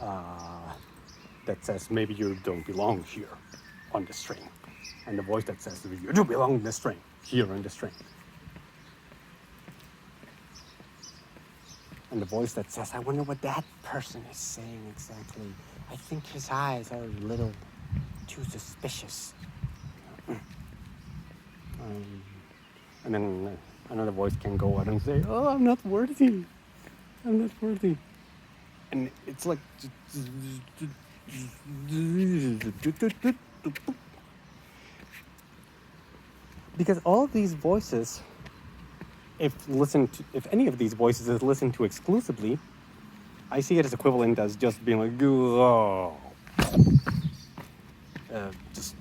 that says maybe you don't belong here on this train, and the voice that says you do belong on this train, here on this train, and the voice that says, I wonder what that person is saying exactly. I think his eyes are a little too suspicious. And then another voice can go out and say, oh, I'm not worthy. I'm not worthy. And it's like, because all these voices, if any of these voices is listened to exclusively, I see it as equivalent as just being like, oh, just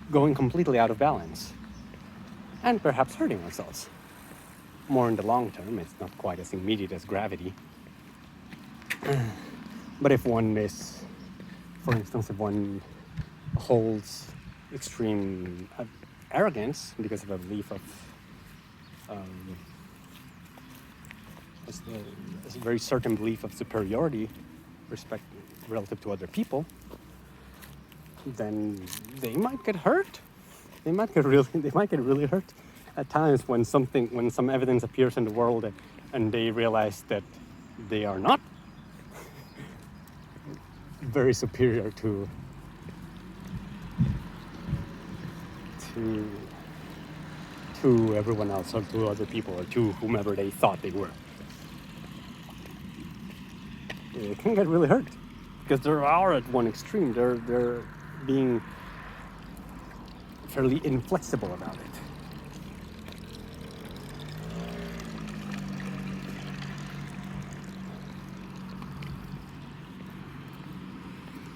going completely out of balance, and perhaps hurting ourselves. More in the long term, it's not quite as immediate as gravity. But if one is, for instance, if one holds extreme arrogance because of a belief of a very certain belief of superiority relative to other people, then they might get hurt. They might get really hurt at times when some evidence appears in the world and they realize that they are not very superior to everyone else, or to other people, or to whomever they thought they were. It can get really hurt because they are at one extreme. They're being fairly inflexible about it.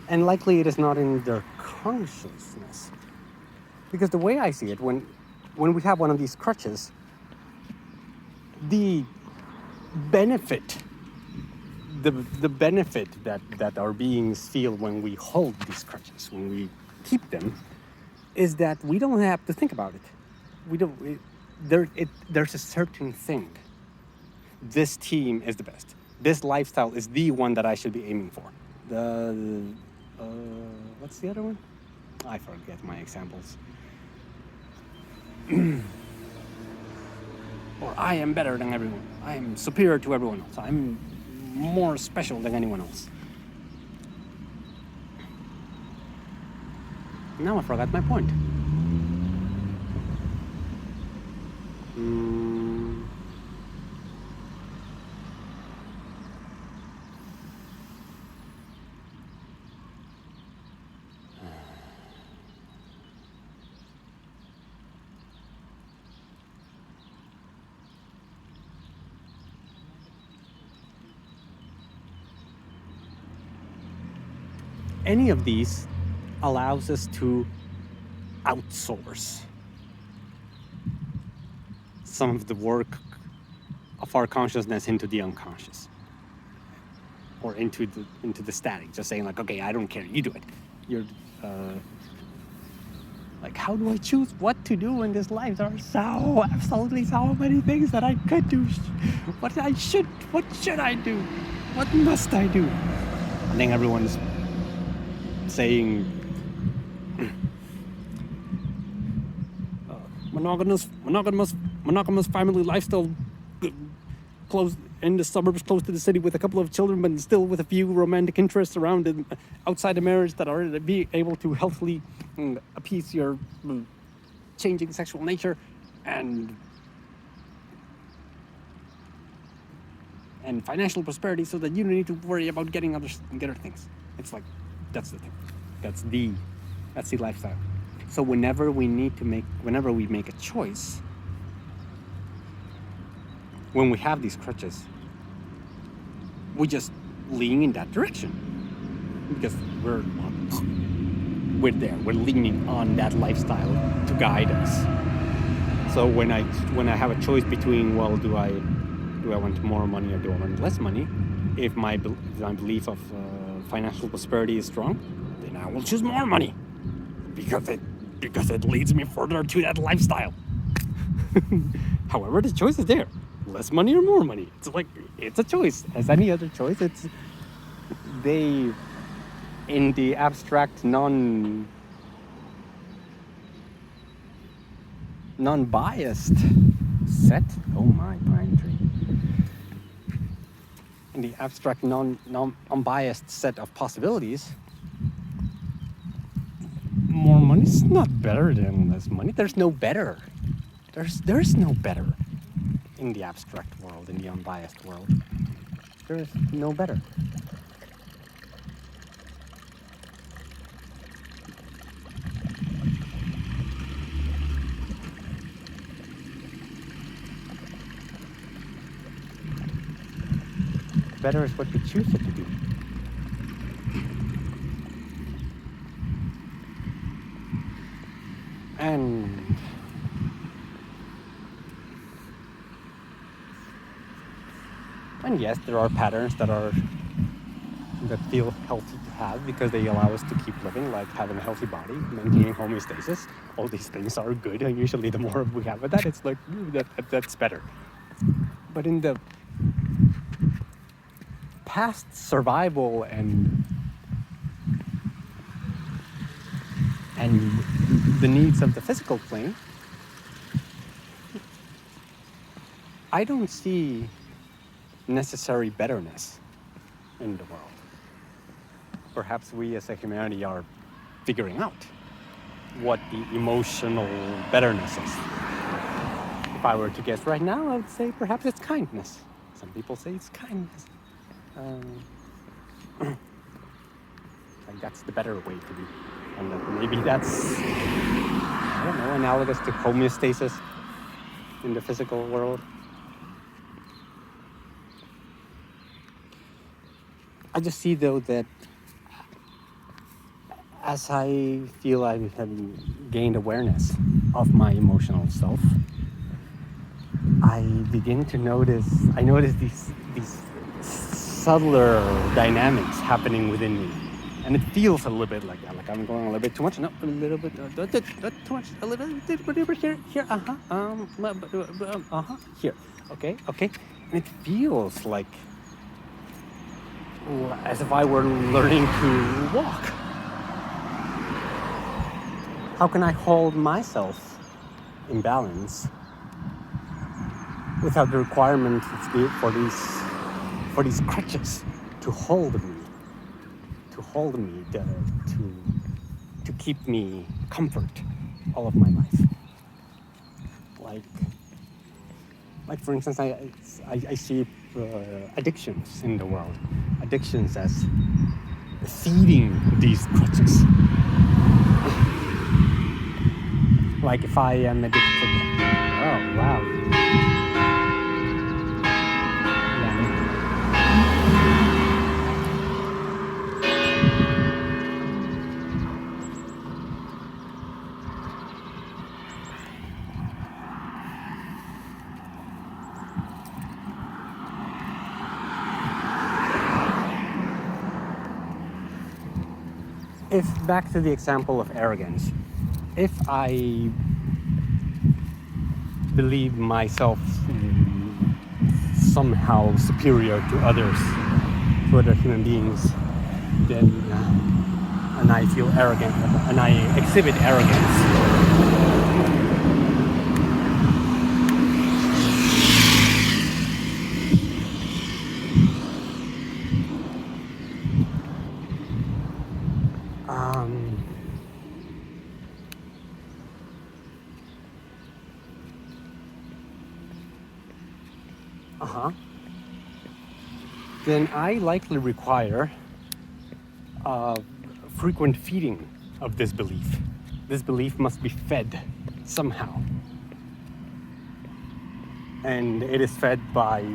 And likely it is not in their consciousness. Because the way I see it, when we have one of these crutches, the benefit that our beings feel when we hold these crutches, when we keep them, is that we don't have to think about it. There's a certain thing. This team is the best. This lifestyle is the one that I should be aiming for. What's the other one? I forget my examples. Or I am better than everyone. I am superior to everyone else. I'm more special than anyone else. Now I forgot my point. Any of these allows us to outsource some of the work of our consciousness into the unconscious, or into the static, just saying like, okay, I don't care, you do it. You're like, how do I choose what to do in this life? There are absolutely so many things that I could do. What should I do? What must I do? I think everyone's saying monogamous family lifestyle, close in the suburbs, close to the city, with a couple of children, but still with a few romantic interests around it, outside the marriage, that are be able to healthily appease your changing sexual nature and financial prosperity, so that you don't need to worry about getting other things. It's like, that's the thing. That's the lifestyle. So whenever we make a choice, when we have these crutches, we just lean in that direction, because we're there. We're leaning on that lifestyle to guide us. So when I have a choice between, well, do I want more money or do I want less money? If my belief of financial prosperity is strong, then I will choose more money, because it leads me further to that lifestyle. However, the choice is there: less money or more money. It's like, it's a choice, as any other choice. they, in the abstract, non-biased set. Oh my, pine tree. In the abstract, unbiased set of possibilities, more money is not better than less money. There's no better. There's no better in the abstract world, in the unbiased world. There is no better. Better is what we choose it to be. And yes, there are patterns that feel healthy to have because they allow us to keep living, like having a healthy body, maintaining homeostasis. All these things are good, and usually the more we have of that, it's like that's better. But in the past survival and the needs of the physical plane, I don't see necessary betterness in the world. Perhaps we as a humanity are figuring out what the emotional betterness is. If I were to guess right now, I would say perhaps it's kindness. Some people say it's kindness. Like that's the better way to be. And that maybe that's, I don't know, analogous to homeostasis in the physical world. I just see though that as I feel I have gained awareness of my emotional self, I begin to notice these subtler dynamics happening within me. And it feels a little bit like that, like I'm going a little bit too much, no, a little bit, too much, a little bit, here, here, okay. And it feels like as if I were learning to walk. How can I hold myself in balance without the requirement for these crutches to hold me, to keep me comfort all of my life. Like for instance, I see addictions in the world. Addictions as feeding these crutches. Like if I am addicted, oh wow. If back to the example of arrogance, if I believe myself somehow superior to others, to other human beings, then and I feel arrogant and I exhibit arrogance. Then I likely require frequent feeding of this belief. This belief must be fed somehow. And it is fed by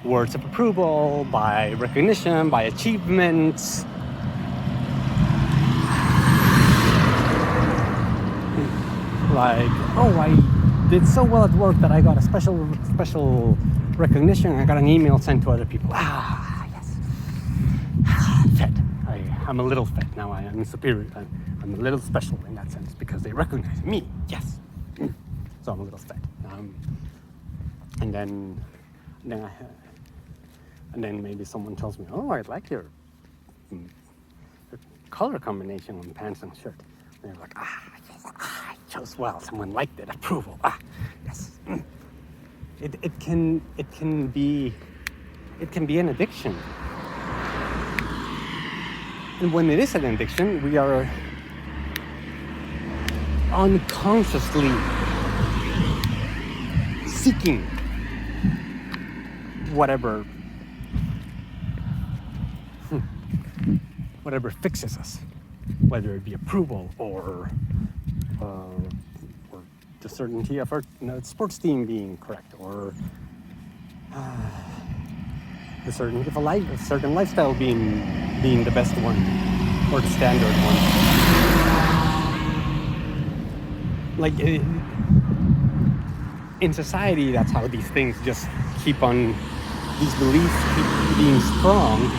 words of approval, by recognition, by achievements. Like, oh, I did so well at work that I got a special recognition. I got an email sent to other people. Yes. Fed. I'm a little fed now. I am superior. I'm a little special in that sense because they recognize me. Yes. So I'm a little fed. And then maybe someone tells me, oh, I like your color combination on pants and shirt. And you're like, yes, I chose well. Someone liked it. Approval. Yes. It can be an addiction. And when it is an addiction, we are unconsciously seeking whatever fixes us, whether it be approval or the certainty of our sports team being correct, or the certainty of a certain lifestyle being the best one or the standard one. Like in society, that's how these things just keep on. These beliefs keep being strong.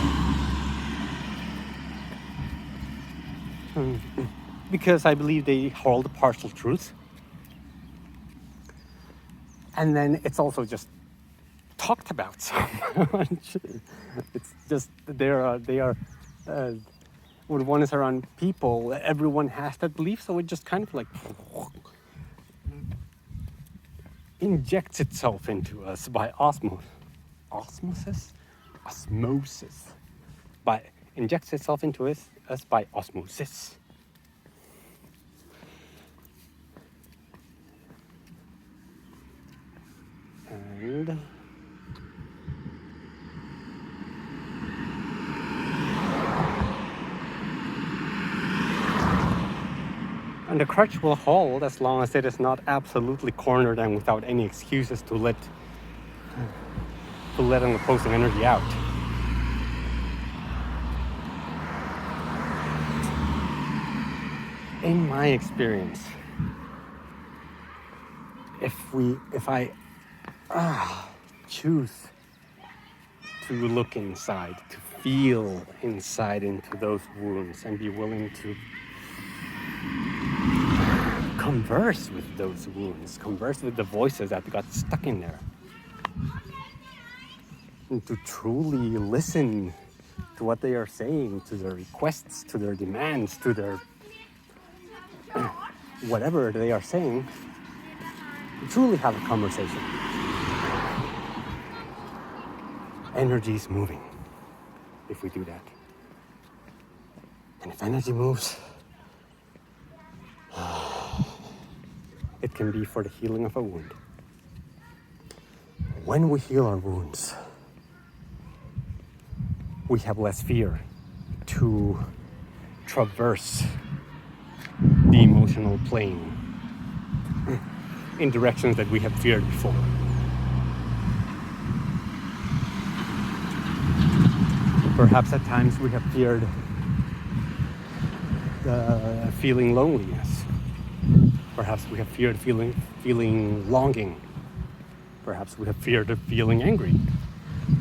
Because I believe they hold partial truth. And then it's also just talked about so much. It's just they are when one is around people, everyone has that belief, so it just kind of like injects itself into us by osmosis. Injects itself into us by osmosis. And the crutch will hold as long as it is not absolutely cornered and without any excuses to let an opposing energy out. In my experience, if I choose to look inside, to feel inside into those wounds and be willing to converse with those wounds, converse with the voices that got stuck in there, and to truly listen to what they are saying, to their requests, to their demands, to their whatever they are saying, to truly have a conversation. Energy is moving if we do that. And if energy moves, it can be for the healing of a wound. When we heal our wounds, we have less fear to traverse the emotional plane in directions that we have feared before. Perhaps at times we have feared feeling loneliness. Perhaps we have feared feeling longing. Perhaps we have feared of feeling angry.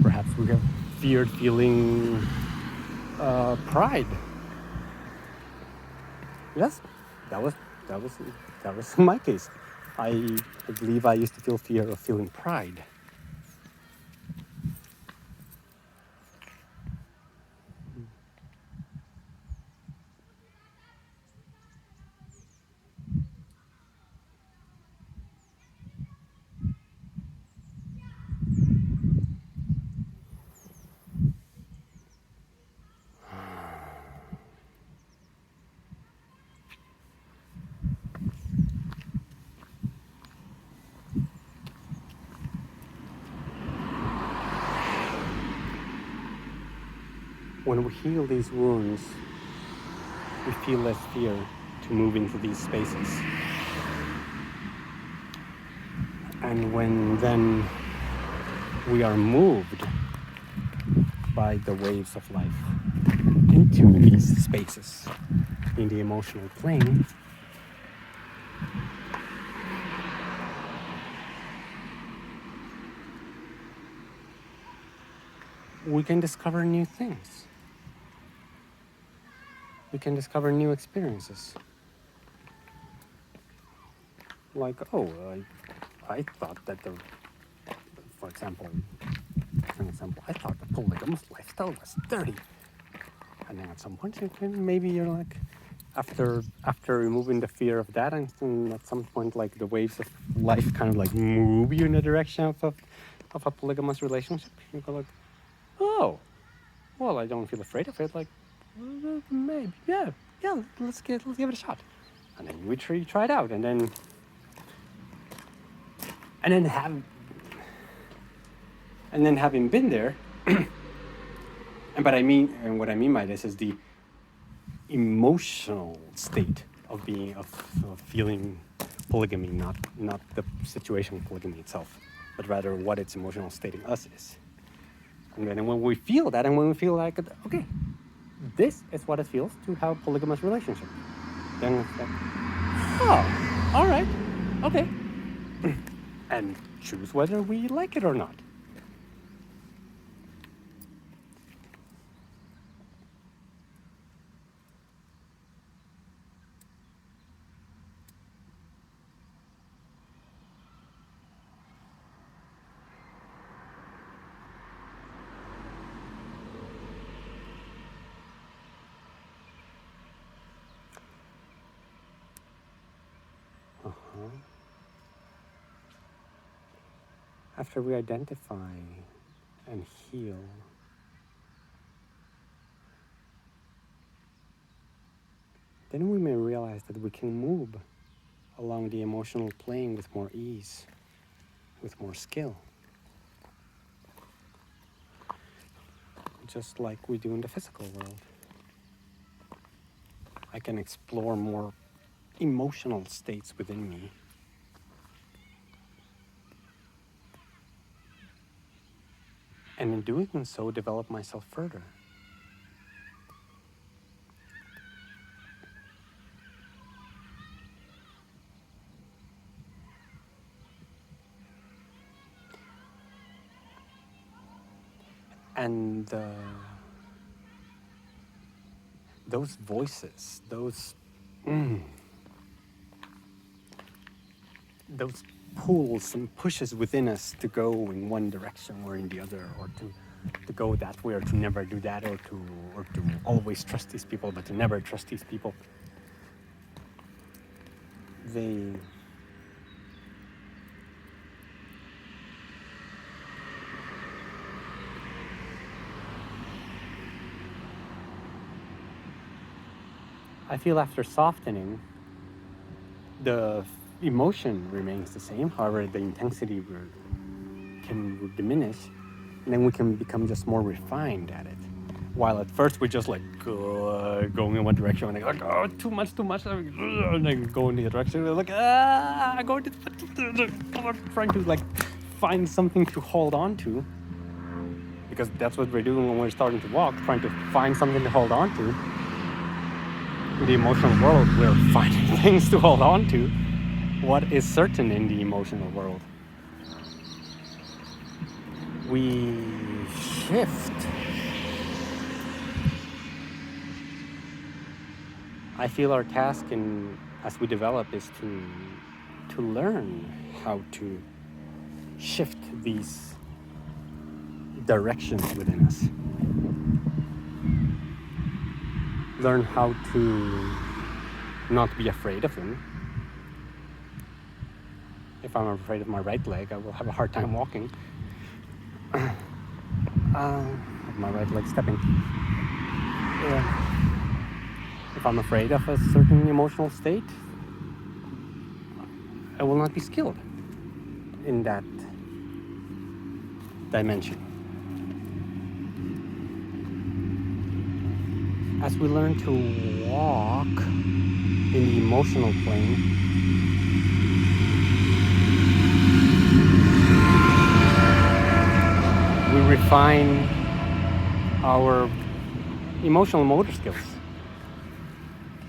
Perhaps we have feared feeling pride. Yes, that was my case. I believe I used to feel fear of feeling pride. When we heal these wounds, we feel less fear to move into these spaces. And when then we are moved by the waves of life into these spaces in the emotional plane, we can discover new things. We can discover new experiences. Like, I thought that for example, I thought the polygamous lifestyle was dirty. And then at some point, maybe you're like, after removing the fear of that, and at some point, like the waves of life kind of like move you in the direction of a polygamous relationship. You go like, oh, well, I don't feel afraid of it. Like, maybe, yeah, let's give it a shot. And then we try it out, and then having been there, and what I mean by this is the emotional state of feeling polygamy, not the situation of polygamy itself, but rather what its emotional state in us is. And then when we feel that, and when we feel like, okay, this is what it feels to have a polygamous relationship, then it's like, oh, all right, okay, and choose whether we like it or not. After we identify and heal, then we may realize that we can move along the emotional plane with more ease, with more skill. Just like we do in the physical world. I can explore more emotional states within me. And in doing so, develop myself further. And those voices, those pulls and pushes within us to go in one direction or in the other, or to go that way, or to never do that, or to always trust these people, but to never trust these people. I feel after softening, the emotion remains the same. However, the intensity can diminish, and then we can become just more refined at it. While at first we're just like going in one direction, and like, oh, too much, and then go in the other direction. We're like, going trying to like find something to hold on to, because that's what we're doing when we're starting to walk, trying to find something to hold on to. In the emotional world, we're finding things to hold on to. What is certain in the emotional world? We shift. I feel our task as we develop is to learn how to shift these directions within us. Learn how to not be afraid of them. If I'm afraid of my right leg, I will have a hard time walking. My right leg stepping. If I'm afraid of a certain emotional state, I will not be skilled in that dimension. As we learn to walk in the emotional plane, we refine our emotional motor skills.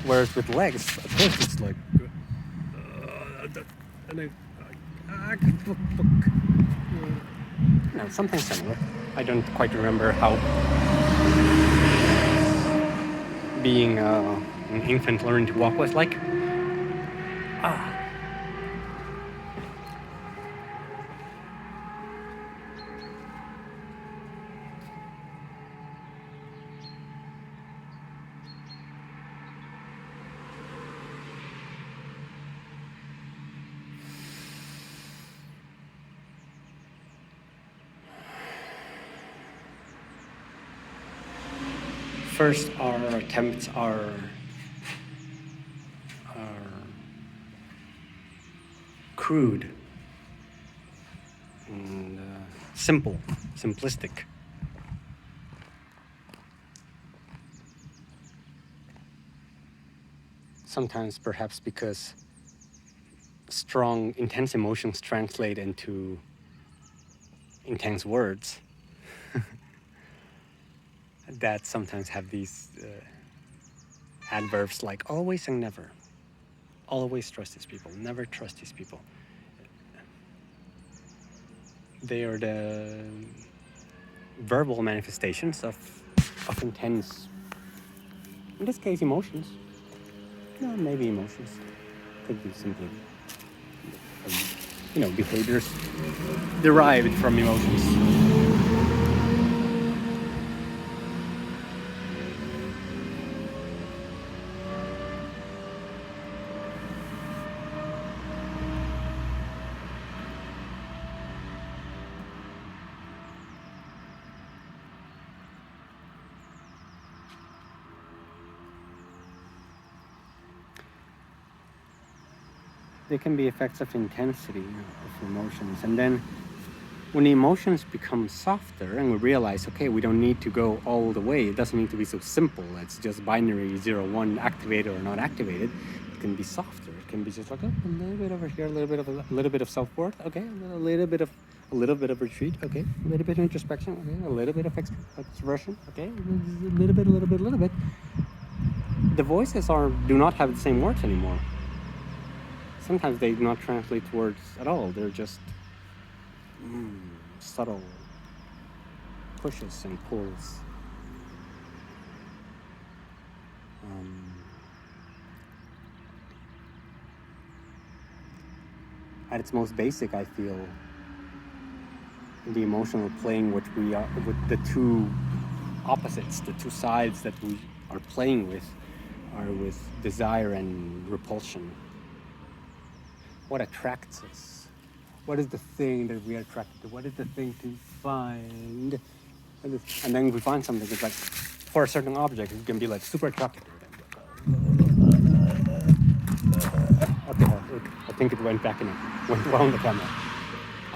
Whereas with legs, at first it's like, no, something similar. I don't quite remember how being an infant learning to walk was like. first, our attempts are crude and simple, simplistic. Sometimes perhaps because strong, intense emotions translate into intense words that sometimes have these adverbs like always and never. Always trust these people, never trust these people. They are the verbal manifestations of intense, in this case, emotions. No, maybe emotions. Could be simply, behaviors derived from emotions. They can be effects of intensity of emotions. And then when the emotions become softer and we realize, okay, we don't need to go all the way, it doesn't need to be so simple, it's just binary 0-1 activated or not activated. It can be softer. It can be just like, oh, a little bit over here, a little bit of self-worth, okay, a little bit of retreat, okay, a little bit of introspection, okay, a little bit of extroversion, okay, a little bit. The voices do not have the same words anymore. Sometimes they do not translate words at all. They're just subtle pushes and pulls. At its most basic, I feel the emotional playing which we are with the two opposites, the two sides that we are playing with, are with desire and repulsion. What attracts us? What is the thing that we are attracted to? What is the thing to find? And then we find something that's like, for a certain object, it can be like super attracted to it. Okay, I think it went back and it went well on the camera.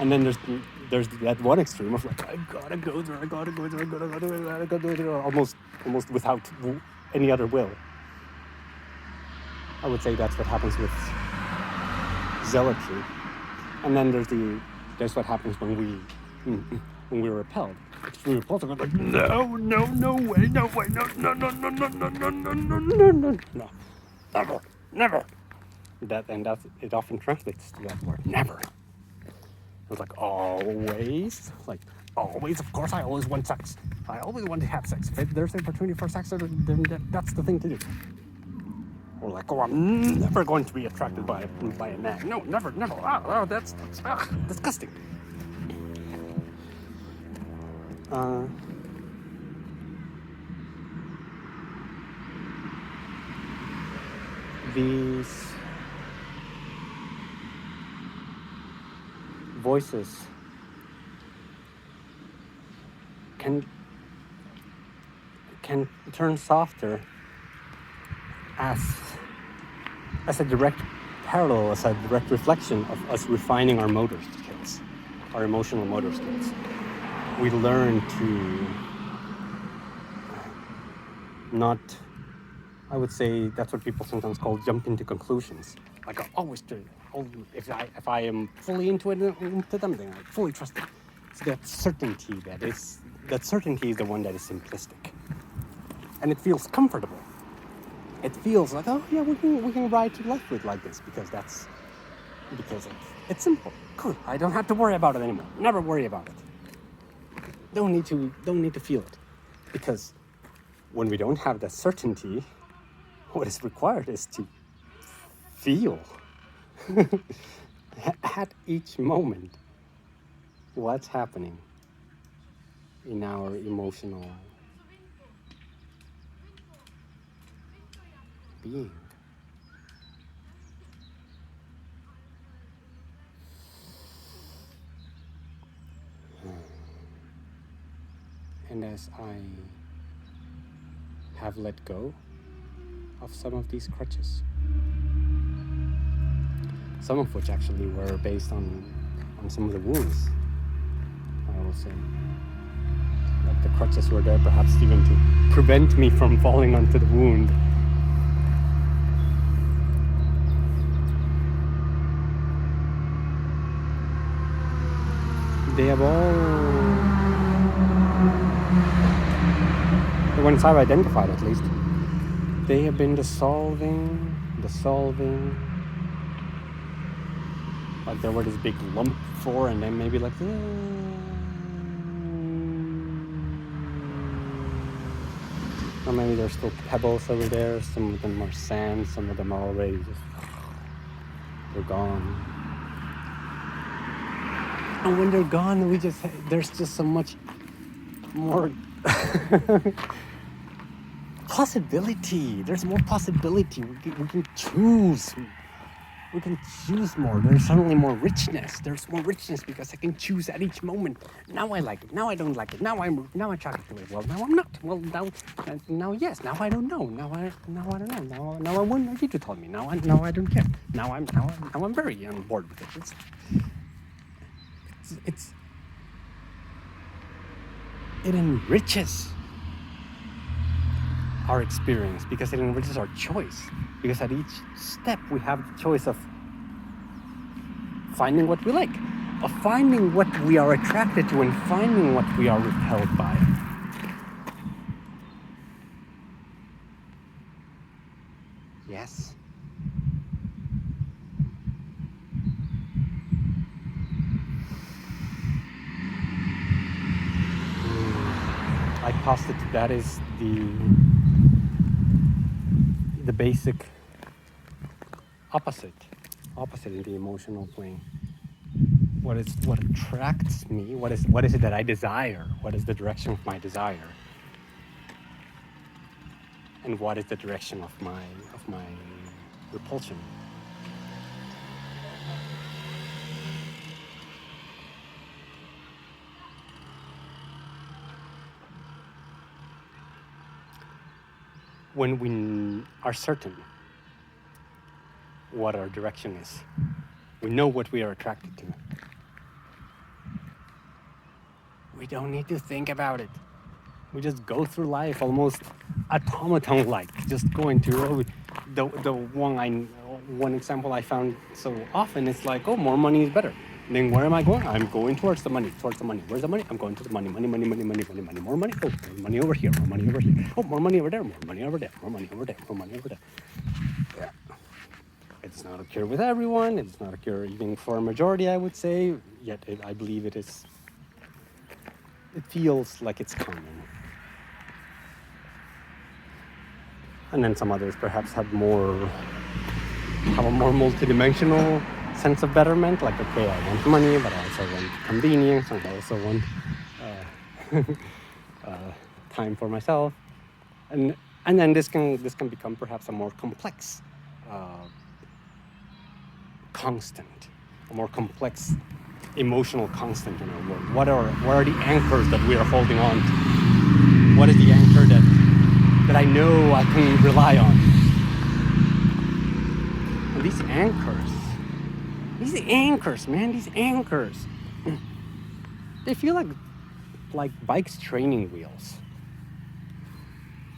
And then there's that one extreme of like, I gotta go there, almost without any other will. I would say that's what happens with zealotry. And then there's what happens when we're repelled. Extreme repulsion, like, no way, no, never. It often translates to that word, never. It was like, always, of course I always want sex. I always want to have sex. If there's an opportunity for sex, then that's the thing to do. Or like, oh, I'm never going to be attracted by a man. No, never. Oh, that's disgusting. These voices can turn softer as a direct parallel, as a direct reflection of us refining our motor skills, our emotional motor skills. We learn to not, I would say that's what people sometimes call jump into conclusions. Like, I always do. If I am fully into them, then I fully trust them. So that certainty is the one that is simplistic. And it feels comfortable. It feels like, oh yeah, we can ride through life with like this because it's simple. Cool. I don't have to worry about it anymore. Never worry about it. Don't need to feel it. Because when we don't have that certainty, what is required is to feel at each moment what's happening in our emotional being. And as I have let go of some of these crutches. Some of which actually were based on some of the wounds, I will say. Like the crutches were there perhaps even to prevent me from falling onto the wound. They have all, the ones I've identified at least, they have been dissolving. Like there were this big lump before, and then maybe like, or maybe there's still pebbles over there. Some of them are sand, some of them are already just, they're gone. And when they're gone, there's just so much more possibility. There's more possibility. We can choose. We can choose more. There's suddenly more richness. There's more richness because I can choose at each moment. Now I like it. Now I don't like it. Now I try to do it. Well, now I'm not. Well, now yes. Now I don't know. Now I don't know. Now I want you to tell me. Now I don't care. Now I'm very on board with it. It enriches our experience because it enriches our choice. Because at each step we have the choice of finding what we like, of finding what we are attracted to, and finding what we are repelled by. Yes. I posit that is the basic opposite in the emotional plane. What attracts me? What is it that I desire? What is the direction of my desire? And what is the direction of my repulsion? When we are certain what our direction is, we know what we are attracted to. We don't need to think about it. We just go through life almost automaton-like, just going to the one example I found so often is like, oh, more money is better. And then where am I going? I'm going towards the money. Where's the money? I'm going to the money. Money. More money. Oh, money over here. More money over here. Oh, more money over there. More money over there. More money over there. More money over there. Yeah. It's not a cure with everyone. It's not a cure even for a majority, I would say. Yet I believe it is. It feels like it's common. And then some others perhaps have a more multidimensional sense of betterment, like, okay, I want money, but I also want convenience, and I also want time for myself, and then this can become perhaps a more complex constant, a more complex emotional constant in our world. What are the anchors that we are holding on to? What is the anchor that I know I can rely on? And these anchors, they feel like bikes' training wheels.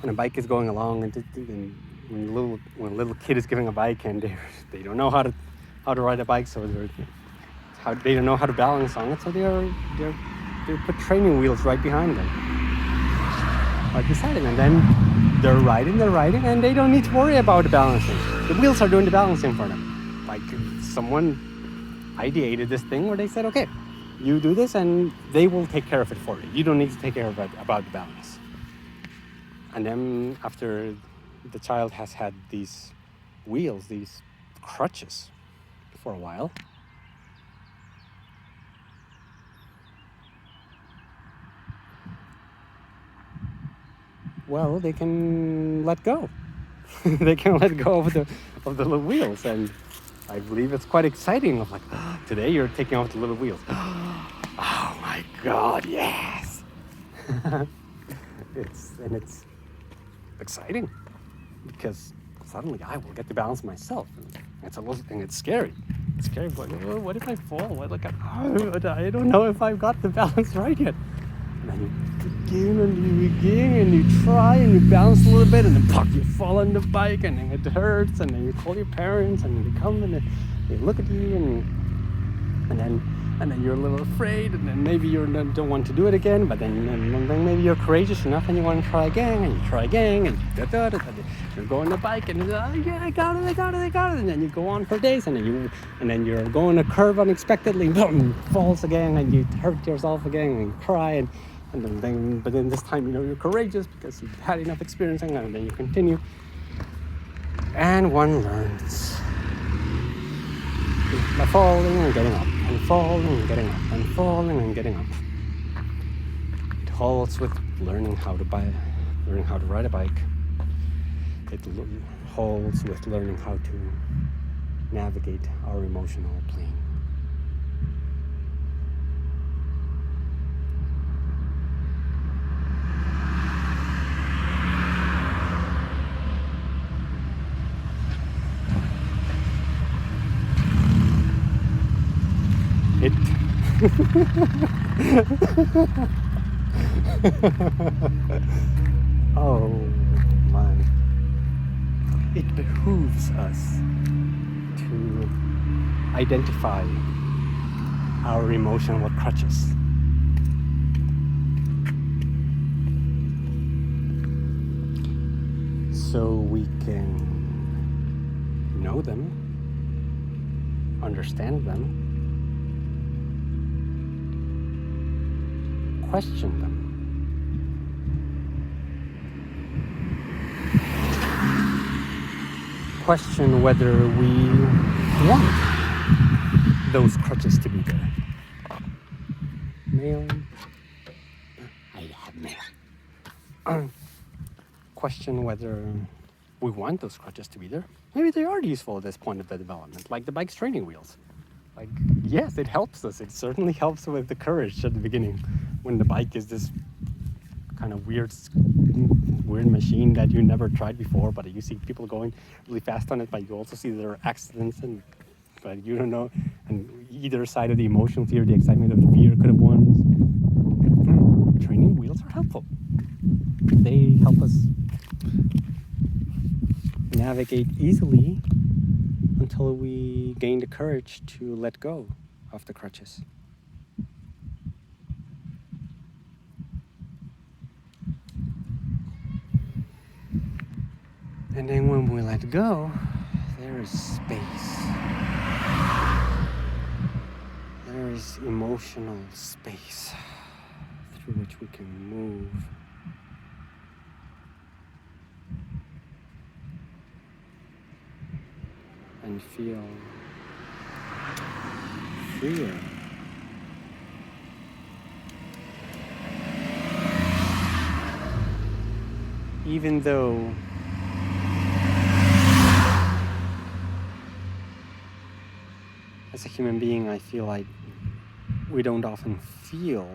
When a bike is going along, and when a little kid is giving a bike and they don't know how to ride a bike, so they don't know how to balance on it, so they put training wheels right behind them, right beside them, and then they're riding, and they don't need to worry about the balancing. The wheels are doing the balancing for them. Like someone ideated this thing where they said, okay, you do this and they will take care of it for you. You don't need to take care of it about the balance. And then after the child has had these wheels, these crutches for a while, well, they can let go. They can let go of the little wheels, and I believe it's quite exciting. Of like, today you're taking off the little wheels. Oh my God, yes! exciting because suddenly I will get to balance myself. And it's scary. It's scary, but what if I fall? I don't know if I've got the balance right yet. And then you begin and you try and you balance a little bit and then you fall on the bike and then it hurts and then you call your parents and then they come and they look at you and then you're a little afraid and then maybe you don't want to do it again, but then maybe you're courageous enough and you want to try again and you try again and you go on the bike and yeah, I got it, and then you go on for days and then you're going a curve unexpectedly, boom, falls again and you hurt yourself again and you cry but then this time you're courageous because you've had enough experience and then you continue and one learns by falling and getting up and falling and getting up and falling and getting up. It holds with learning how to ride a bike. It holds with learning how to navigate our emotional plane. It oh man, it behooves us to identify our emotional crutches. So we can know them, understand them, question them. Question whether we want those crutches to be there. Mail. I have mail. Question whether we want those crutches to be there. Maybe they are useful at this point of the development, like the bike's training wheels. Like, yes, it helps us. It certainly helps with the courage at the beginning when the bike is this kind of weird machine that you never tried before, but you see people going really fast on it, but you also see there are accidents but you don't know, and either side of the emotional fear, the excitement of the fear could have won. Training wheels are helpful. They help us navigate easily until we gain the courage to let go of the crutches. And then when we let go, there is space. There is emotional space through which we can move. And feel freer. Even though as a human being, I feel like we don't often feel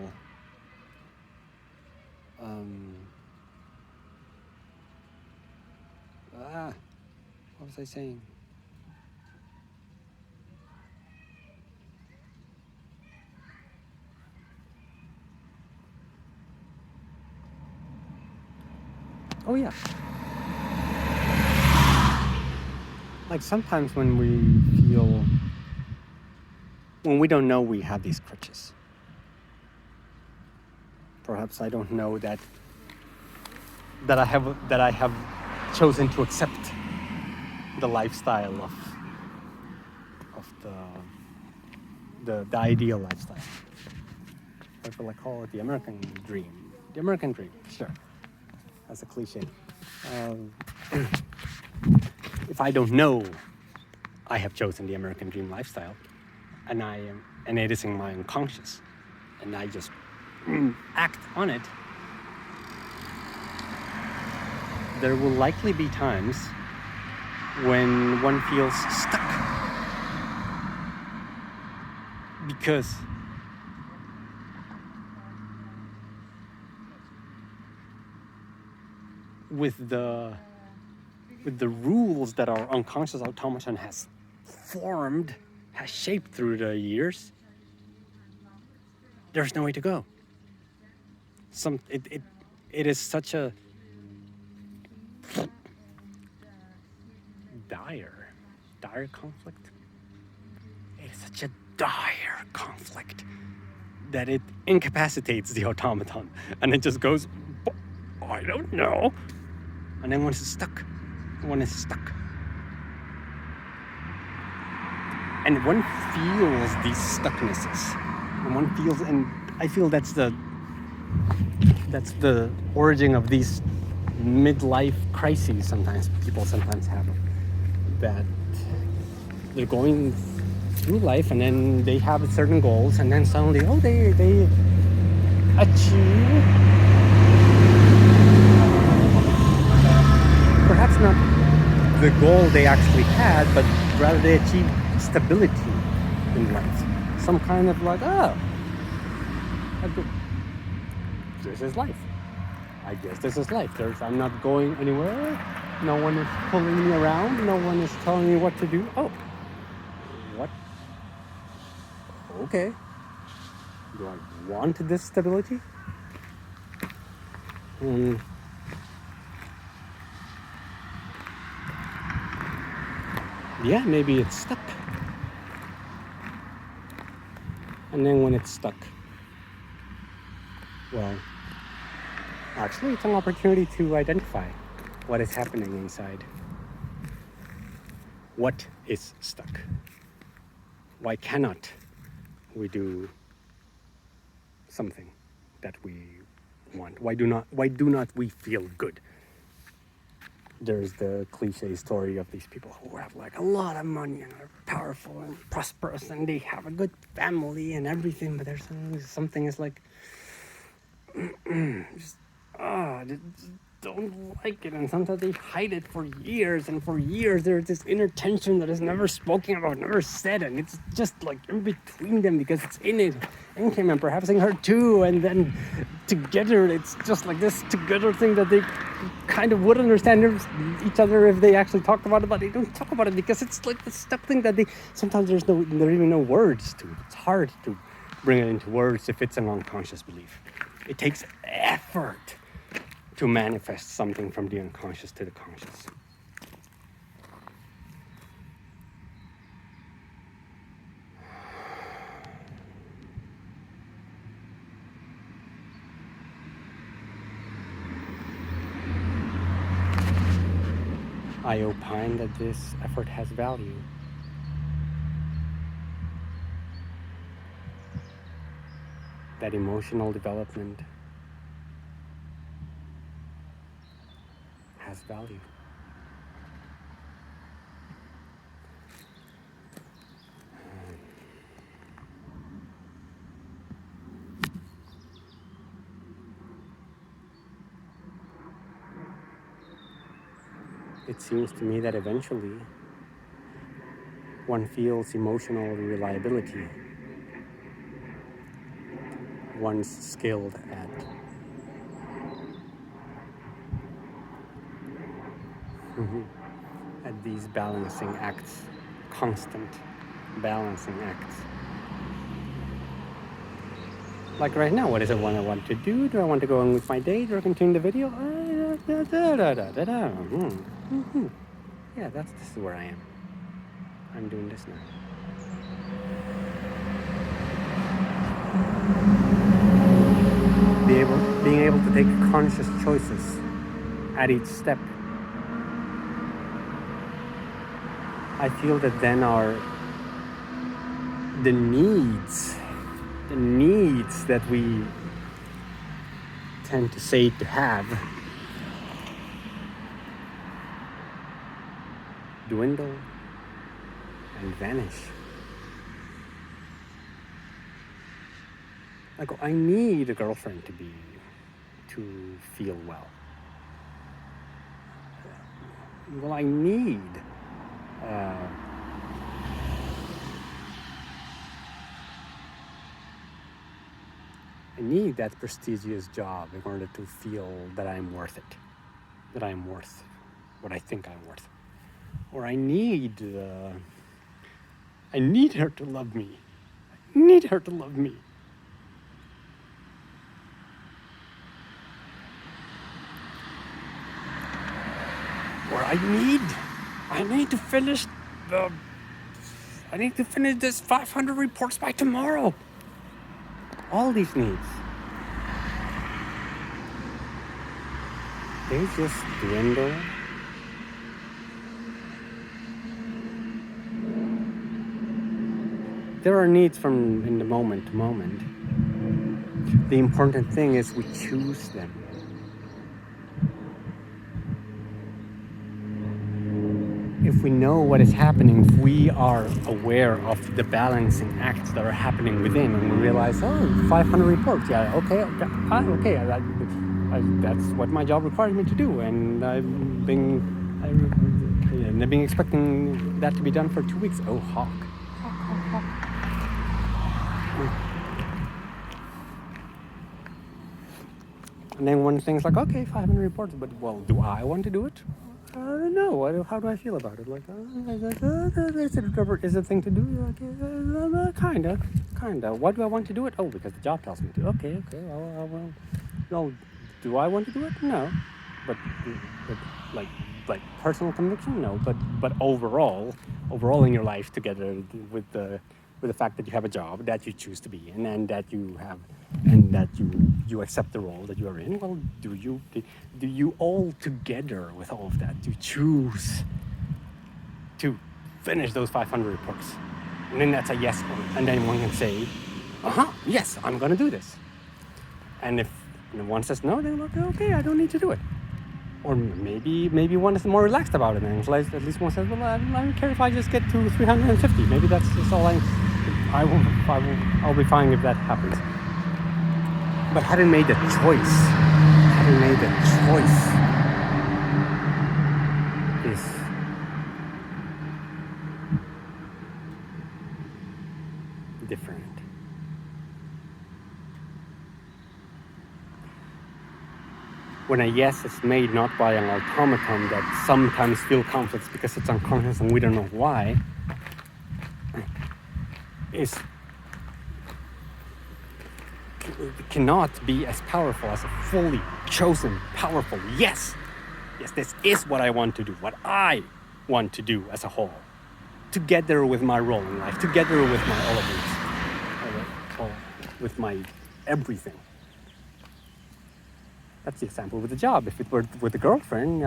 what was I saying? Oh yeah. Like sometimes when we don't know we have these crutches. Perhaps I don't know that I have chosen to accept the lifestyle of the ideal lifestyle. What will I call it? The American dream. The American dream, sure. That's a cliche. If I don't know I have chosen the American dream lifestyle, and it is in my unconscious, and I just act on it, there will likely be times when one feels stuck. Because with the rules that our unconscious automaton has formed, has shaped through the years, there's no way to go. It is such a dire conflict. It's such a dire conflict that it incapacitates the automaton, and it just goes, I don't know. And then when it's stuck, and one feels these stucknesses, and I feel that's the origin of these midlife crises. Sometimes people have that they're going through life, and then they have certain goals, and then suddenly, they achieve perhaps not the goal they actually had, but rather they achieve stability in life. Some kind of like, this is life. I guess this is life. I'm not going anywhere. No one is pulling me around. No one is telling me what to do. Oh, what? Okay. Do I want this stability? Yeah, maybe it's stuck. And then when it's stuck, well, actually it's an opportunity to identify what is happening inside. What is stuck? Why cannot we do something that we want? Why do not we feel good? There's the cliche story of these people who have like a lot of money and are powerful and prosperous, and they have a good family and everything, but there's something is like just don't like it, and sometimes they hide it for years, and for years there's this inner tension that is never spoken about, never said, and it's just like in between them because it's in him and perhaps in her too, and then together it's just like this together thing that they kind of would understand each other if they actually talked about it, but they don't talk about it because it's like the stuck thing that they sometimes there are even no words to it. It's hard to bring it into words if it's an unconscious belief. It takes effort to manifest something from the unconscious to the conscious. I opine that this effort has value. That emotional development has value. It seems to me that eventually one feels emotional reliability. One's skilled at these balancing acts, constant balancing acts. Like right now, what is it what I want to do? Do I want to go on with my date or continue the video? Yeah, this is where I am. I'm doing this now. Being able to take conscious choices at each step. I feel that then the needs that we tend to say to have dwindle and vanish. Like, I need a girlfriend to feel well. Well, I need that prestigious job in order to feel that I'm worth it. that I am worth, what I think I'm worth. Or I need her to love me. I need her to love me. Or I need to finish this 500 reports by tomorrow. All these needs, they just dwindle. There are needs from in the moment to moment. The important thing is we choose them. If we know what is happening, if we are aware of the balancing acts that are happening within, and we realize, 500 reports, yeah, okay, that's what my job requires me to do, and I've been expecting that to be done for 2 weeks. Oh, hawk. And then one thing's like, okay, 500 reports, but well, do I want to do it? No. How do I feel about it? Like, is it a thing to do? Like, kinda. Why do I want to do it? Oh, because the job tells me to. Okay. Well, do I want to do it? No. But like personal conviction, no. But overall in your life, together with the fact that you have a job that you choose to be in, and that you accept the role that you are in, well, do you all together with all of that, you choose to finish those 500 reports? And then that's a yes, and then one can say, yes, I'm gonna do this. And if one says no, then okay, I don't need to do it. Or maybe one is more relaxed about it, and at least one says, well, I don't care if I just get to 350. Maybe that's all I'll be fine if that happens. But having made the choice is different. When a yes is made not by an automaton that sometimes feel conflicts because it's unconscious and we don't know why, it cannot be as powerful as a fully chosen, powerful yes. Yes, this is what I want to do, what I want to do as a whole, together with my role in life, together with my elements, with my everything. That's the example with the job. If it were with a girlfriend,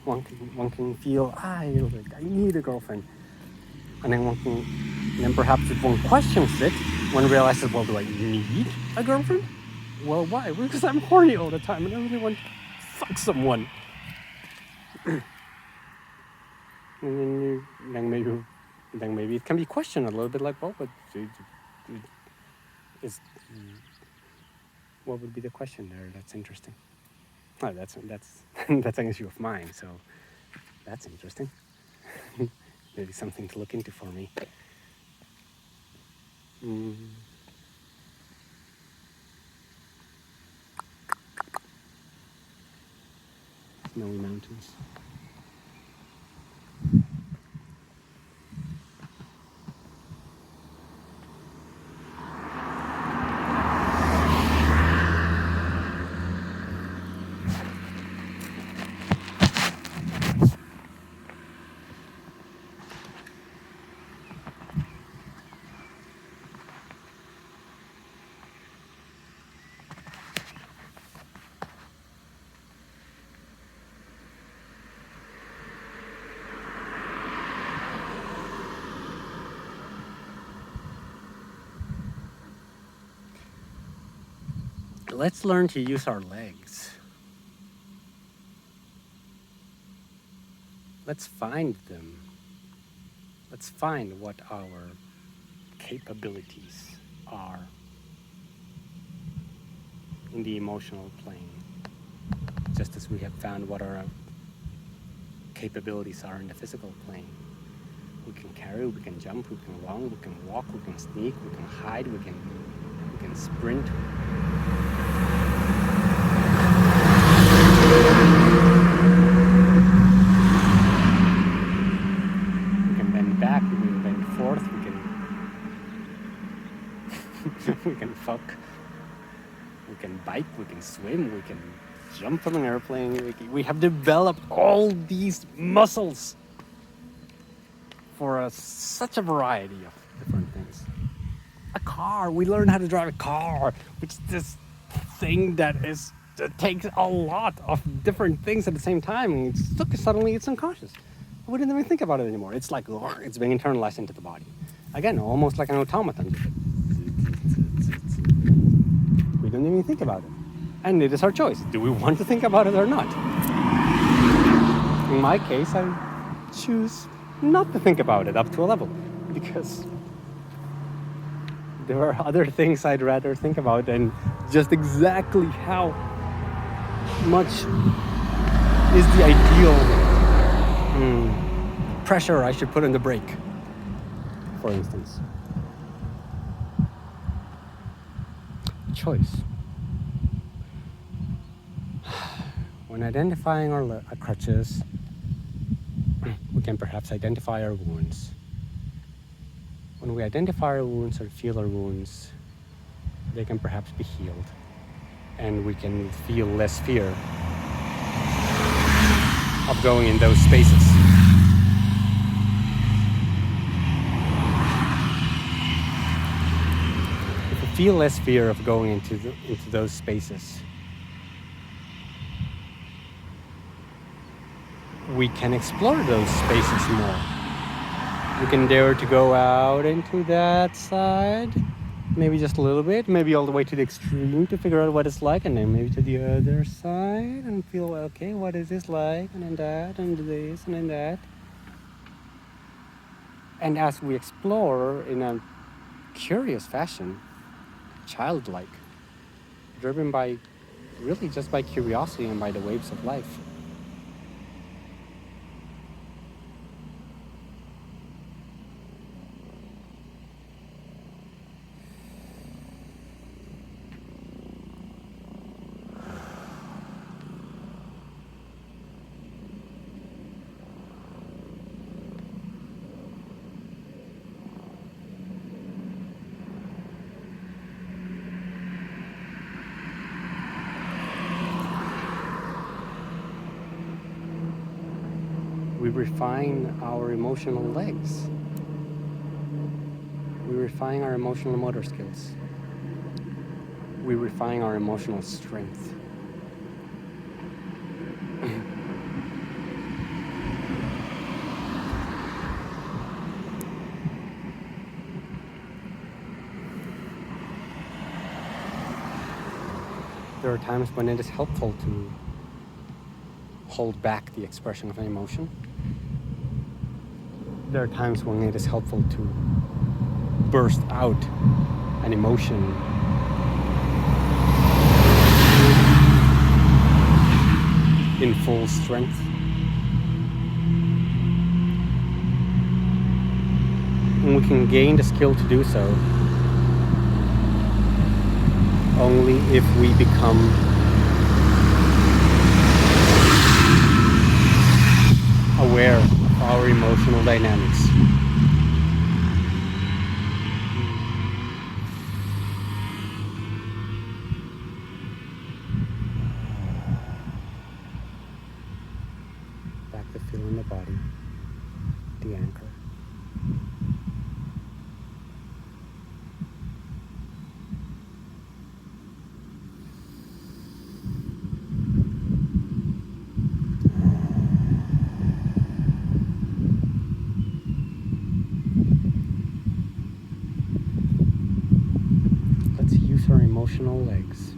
one can feel, I need a girlfriend. And then perhaps if one questions it, one realizes, well, do I need a girlfriend? Well, why? Because I'm horny all the time and I really want to fuck someone. And then maybe it can be questioned a little bit, like, well, but what would be the question there? That's interesting. Oh, that's an issue of mine, so that's interesting. Maybe something to look into for me. Snowy mountains. Let's learn to use our legs. Let's find them. Let's find what our capabilities are in the emotional plane, just as we have found what our capabilities are in the physical plane. We can carry, we can jump, we can run, we can walk, we can sneak, we can hide, we can sprint. jump from an airplane. We have developed all these muscles for such a variety of different things. A car, we learn how to drive a car, which is this thing that takes a lot of different things at the same time, and suddenly it's unconscious. We didn't even think about it anymore. It's like it's being internalized into the body. Again, almost like an automaton. We don't even think about it. And it is our choice. Do we want to think about it or not? In my case, I choose not to think about it up to a level, because there are other things I'd rather think about than just exactly how much is the ideal pressure I should put on the brake, for instance. Choice. When identifying our crutches, we can perhaps identify our wounds. When we identify our wounds or feel our wounds, they can perhaps be healed, and we can feel less fear of going in those spaces. If we feel less fear of going into those spaces, we can explore those spaces more. We can dare to go out into that side, maybe just a little bit, maybe all the way to the extreme to figure out what it's like, and then maybe to the other side and feel, okay, what is this like, and then that, and this, and then that. And as we explore in a curious fashion, childlike, driven by, really just by curiosity and by the waves of life, we refine our emotional legs. We refine our emotional motor skills. We refine our emotional strength. There are times when it is helpful to hold back the expression of an emotion. There are times when it is helpful to burst out an emotion in full strength. And we can gain the skill to do so only if we become aware of our emotional dynamics. Back to feeling the body, the anchor. Let's use our emotional legs